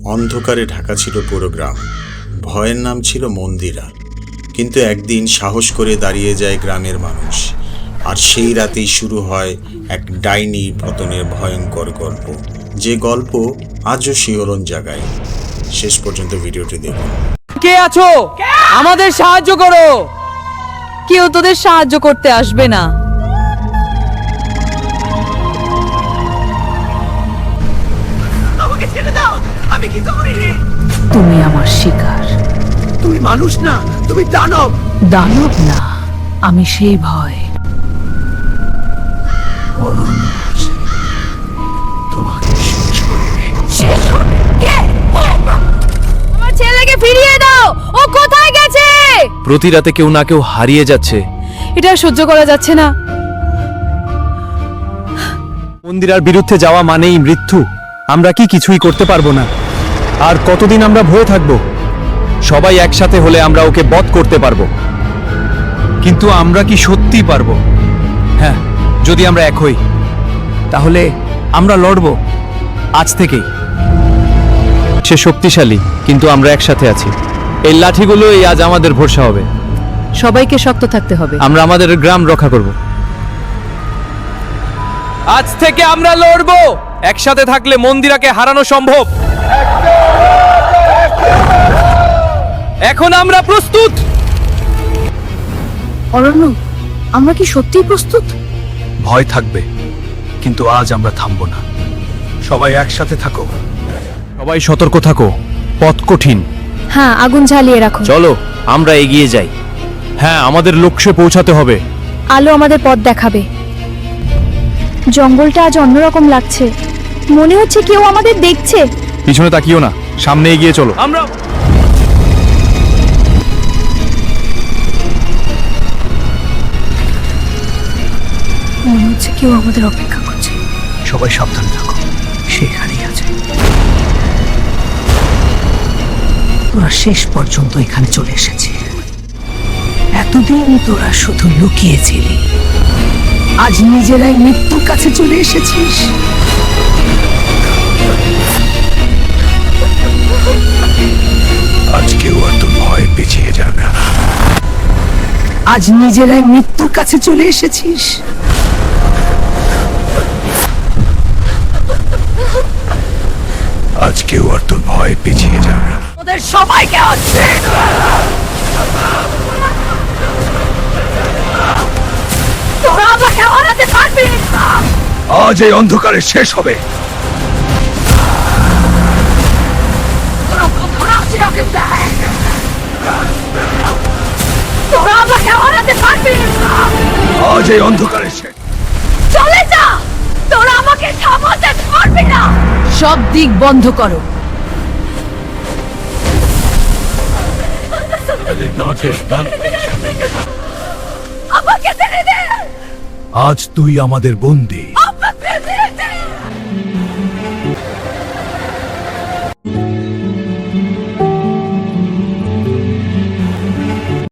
অন্ধকারে ঢাকা ছিল পুরো গ্রাম। ভয়ের নাম ছিল মন্দিরা। কিন্তু একদিন সাহস করে দাঁড়িয়ে যায় গ্রামের মানুষ, আর সেই রাতেই শুরু হয় এক ডাইনি পতনের ভয়ঙ্কর গল্প, যে গল্প আজও শিহরণ জাগায়। শেষ পর্যন্ত ভিডিওটি দেখুন। কে আছো? আমাদের সাহায্য করো। কেউ তোদের সাহায্য করতে আসবে না। আমাকে ছেড়ে দাও, আমি কিছু করিনি। তুমি আমার শিকার। তুমি মানুষ না, তুমি দানব। দানব না, আমি সেই ভয়। তোমাকে আমার ছেলেকে ফিরিয়ে দাও, ও কোথায় গেছে? প্রতি রাতে কেউ না কেউ হারিয়ে যাচ্ছে। এটা আর সহ্য করা যাচ্ছে না। মন্দিরার বিরুদ্ধে যাওয়া মানেই মৃত্যু। আমরা কি কিছুই করতে পারবো না? আর কতদিন আমরা ভয়ে থাকবো? সবাই একসাথে হলে আমরা ওকে বধ করতে পারবো। কিন্তু আমরা কি সত্যি পারবো? হ্যাঁ, যদি আমরা এক হই তাহলে আমরা লড়বো আজ থেকেই। সে শক্তিশালী, কিন্তু আমরা একসাথে আছি। এই লাঠিগুলোই আজ আমাদের ভরসা হবে। সবাইকে শক্ত থাকতে হবে। আমরা আমাদের গ্রাম রক্ষা করব। আজ থেকে আমরা লড়বো। একসাথে থাকলে মন্দিরাকে হারানো সম্ভব। এখন আমরা প্রস্তুত। অরণ্য, আমরা কি সত্যিই প্রস্তুত? ভয় থাকবে, কিন্তু আজ আমরা থামবো না। সবাই একসাথে থাকো। সবাই সতর্ক থাকো, পথ কঠিন। হ্যাঁ, আগুন জ্বালিয়ে রাখো। চলো আমরা এগিয়ে যাই। হ্যাঁ, আমাদের লক্ষ্যে পৌঁছাতে হবে। আলো আমাদের পথ দেখাবে। জঙ্গলটা আজ অন্যরকম লাগছে। মনে হচ্ছে কেউ আমাদের দেখছে। পিছনে তাকিও না, সামনে এগিয়ে চলো। আমরা মনে হচ্ছে কেউ আমাদের অপেক্ষা করছে। সবাই সাবধানে থাকো, সেখানেই আছে। তোরা শেষ পর্যন্ত এখানে চলে এসেছিস। এতদিন তোরা শুধু লুকিয়েছিলি, আজ নিজেরাই মৃত্যুর কাছে চলে এসেছিস। আজ কেউ আর তোর ভয়ে পিছিয়ে যাবে না। আজ নিজেরাই মৃত্যুর কাছে চলে এসেছিস। আজ কেউ আর তোর ভয়ে পিছিয়ে যাবে না। ওদের সবাইকে হচ্ছে তোরা আমাকে হারাতে পারবি না। আজ এই অন্ধকারে শেষ হবে। তোরা আমাকে হারাতে পারবি না। আজ এই অন্ধকারে শেষ। চলে যা, তোরা আমাকে থামাতে পারবি না। সব দিক বন্ধ করো। আমাকে ছেড়ে দে। আজ তুই আমাদের বন্দী।